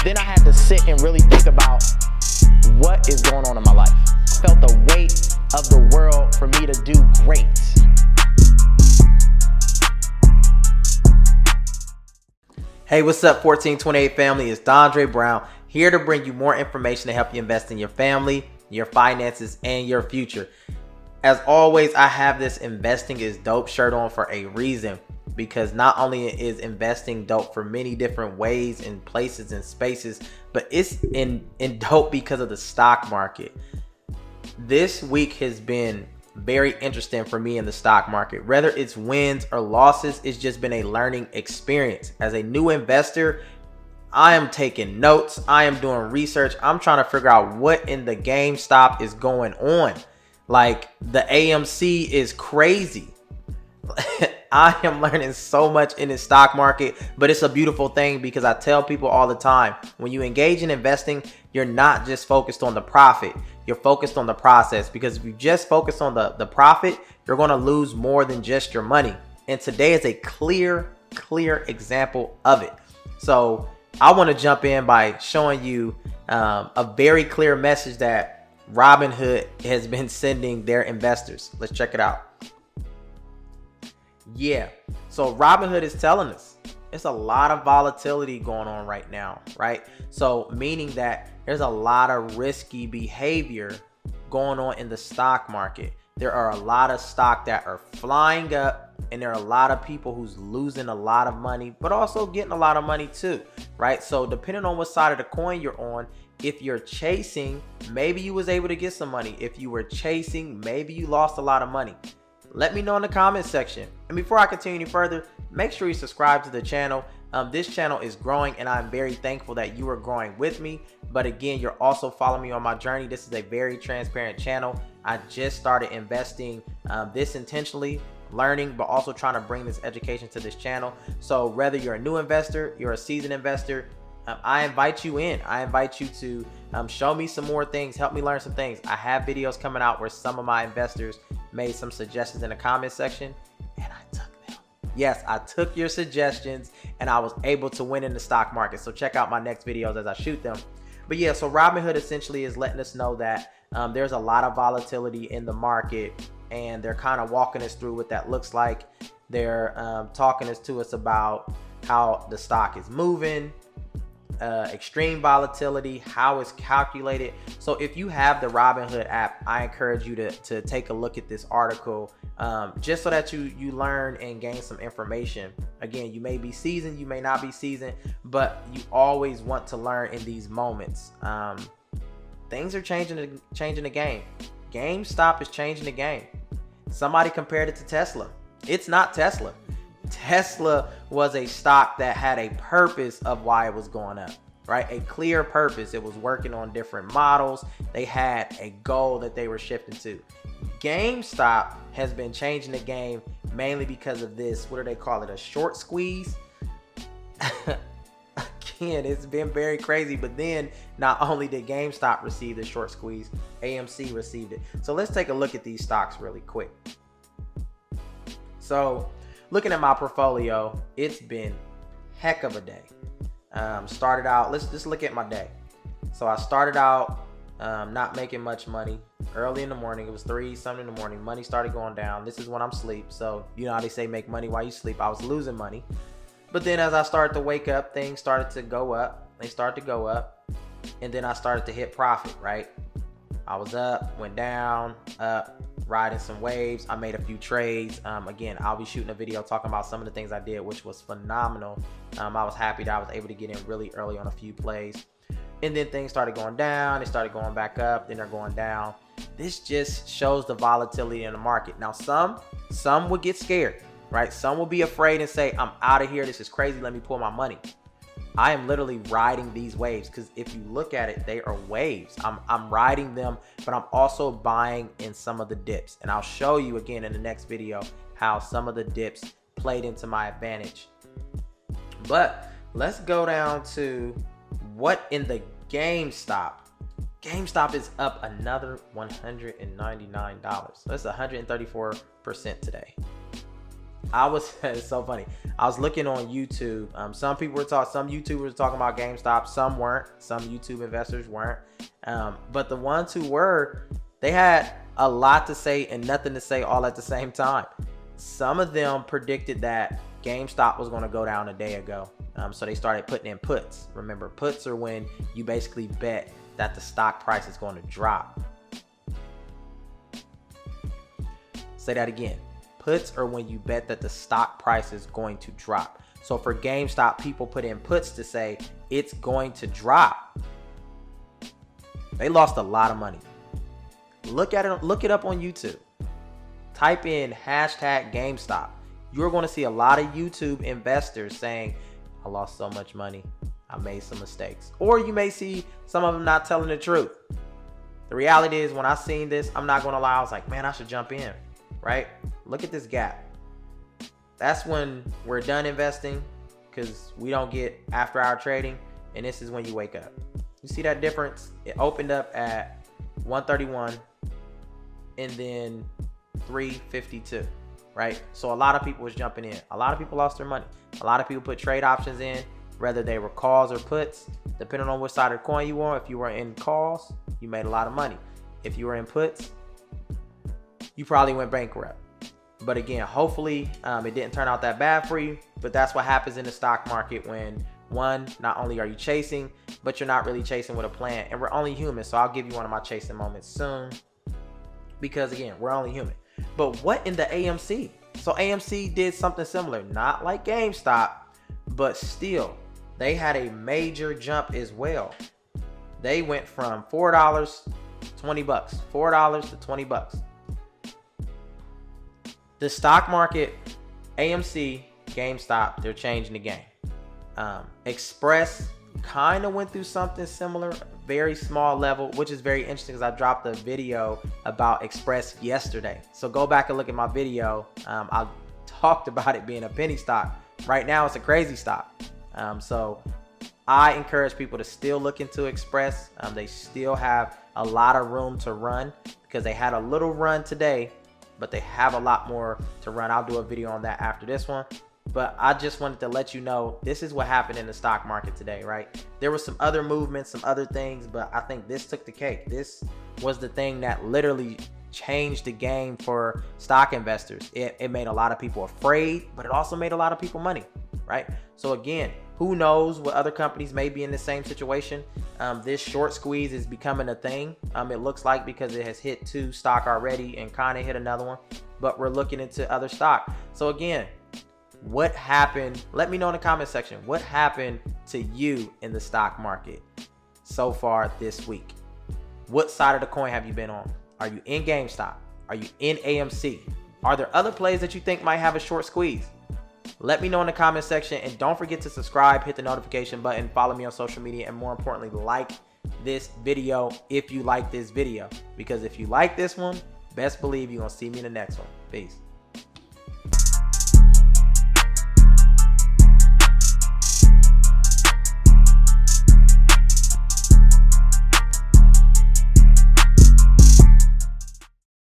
Then I had to sit and really think about what is going on in my life. I felt the weight of the world for me to do great. Hey, what's up, 1428 family? It's Dondre Brown here to bring you more information to help you invest in your family, your finances, and your future. As always, I have this investing is dope shirt on for a reason, because not only is investing dope for many different ways and places and spaces, but it's in dope because of the stock market. This week has been very interesting for me in the stock market. Whether it's wins or losses, it's just been a learning experience. As a new investor, I am taking notes. I am doing research. I'm trying to figure out what in the GameStop is going on. Like, the AMC is crazy. I am learning so much in the stock market, but it's a beautiful thing because I tell people all the time, when you engage in investing, you're not just focused on the profit, you're focused on the process, because if you just focus on the profit, you're going to lose more than just your money. And today is a clear example of it. So I want to jump in by showing you a very clear message that Robinhood has been sending their investors. Let's check it out. Yeah, so Robinhood is telling us it's a lot of volatility going on right now, right? So meaning that there's a lot of risky behavior going on in the stock market. There are a lot of stock that are flying up, and there are a lot of people who's losing a lot of money, but also getting a lot of money too, right? So depending on what side of the coin you're on, if you're chasing, maybe you was able to get some money. If you were chasing, maybe you lost a lot of money. Let me know in the comment section. And before I continue any further, make sure you subscribe to the channel. This channel is growing, and I'm very thankful that you are growing with me. But again, you're also following me on my journey. This is a very transparent channel. I just started investing this intentionally, learning, but also trying to bring this education to this channel. So whether you're a new investor, you're a seasoned investor, I invite you in. I invite you to show me some more things, help me learn some things. I have videos coming out where some of my investors made some suggestions in the comment section, and I took them. Yes, I took your suggestions, and I was able to win in the stock market. So check out my next videos as I shoot them. But yeah, so Robinhood essentially is letting us know that there's a lot of volatility in the market, and they're kind of walking us through what that looks like. They're talking to us about how the stock is moving, extreme volatility, how it's calculated. So if you have the Robinhood app, I encourage you to take a look at this article, just so that you learn and gain some information. Again, you may be seasoned, you may not be seasoned, but you always want to learn in these moments. Things are changing the game. GameStop is changing the game. Somebody compared it to Tesla. It's not Tesla. Tesla was a stock that had a purpose of why it was going up, right? A clear purpose. It was working on different models. They had a goal that they were shifting to. GameStop has been changing the game mainly because of this, what do they call it, a short squeeze? Again, it's been very crazy, but then not only did GameStop receive the short squeeze, AMC received it. So let's take a look at these stocks really quick. So looking at my portfolio, it's been heck of a day. Started out, let's just look at my day. So I started out not making much money. Early in the morning, it was 3-something in the morning. Money started going down. This is when I'm asleep. So you know how they say make money while you sleep. I was losing money. But then as I started to wake up, things started to go up. They started to go up. And then I started to hit profit, right? I was up, went down, up, riding some waves. I made a few trades. Again, I'll be shooting a video talking about some of the things I did, which was phenomenal. I was happy that I was able to get in really early on a few plays. And then things started going down. They started going back up. Then they're going down. This just shows the volatility in the market. Now, some would get scared, right? Some will be afraid and say, I'm out of here. This is crazy. Let me pull my money. I am literally riding these waves, because if you look at it, they are waves. I'm riding them, but I'm also buying in some of the dips. And I'll show you again in the next video how some of the dips played into my advantage. But let's go down to what in the GameStop. GameStop is up another $199. That's 134% today. It's so funny. I was looking on YouTube. Some YouTubers were talking about GameStop. Some weren't. Some YouTube investors weren't. But the ones who were, they had a lot to say and nothing to say all at the same time. Some of them predicted that GameStop was going to go down a day ago. So they started putting in puts. Remember, puts are when you basically bet that the stock price is going to drop. Say that again. Puts are when you bet that the stock price is going to drop. So for GameStop, people put in puts to say it's going to drop. They lost a lot of money. Look at it. Look it up on YouTube. Type in hashtag GameStop. You're going to see a lot of YouTube investors saying, I lost so much money. I made some mistakes. Or you may see some of them not telling the truth. The reality is, when I seen this, I'm not going to lie, I was like, man, I should jump in, right? Look at this gap. That's when we're done investing, because we don't get after hour trading. And this is when you wake up. You see that difference? It opened up at 131 and then 352, right? So a lot of people was jumping in. A lot of people lost their money. A lot of people put trade options in, whether they were calls or puts, depending on which side of the coin you were. If you were in calls, you made a lot of money. If you were in puts, you probably went bankrupt. But again, hopefully it didn't turn out that bad for you. But that's what happens in the stock market when, one, not only are you chasing, but you're not really chasing with a plan. And we're only human, so I'll give you one of my chasing moments soon. Because again, we're only human. But what in the AMC? So AMC did something similar, not like GameStop, but still, they had a major jump as well. They went from $4 to $20, $4 to $20. The stock market, AMC, GameStop, they're changing the game. Express kind of went through something similar, very small level, which is very interesting because I dropped a video about Express yesterday. So go back and look at my video. I talked about it being a penny stock. Right now, it's a crazy stock. So I encourage people to still look into Express. They still have a lot of room to run because they had a little run today, but they have a lot more to run. I'll do a video on that after this one. But I just wanted to let you know, this is what happened in the stock market today, right? There were some other movements, some other things, but I think this took the cake. This was the thing that literally changed the game for stock investors. It made a lot of people afraid, but it also made a lot of people money, right? So again, who knows what other companies may be in the same situation. This short squeeze is becoming a thing. It looks like, because it has hit 2 stock already and kind of hit another one, but we're looking into other stock. So again, what happened? Let me know in the comment section. What happened to you in the stock market so far this week? What side of the coin have you been on? Are you in GameStop? Are you in AMC? Are there other plays that you think might have a short squeeze? Let me know in the comment section, and don't forget to subscribe, hit the notification button, follow me on social media, and more importantly, like this video if you like this video. Because if you like this one, best believe you're gonna see me in the next one. Peace.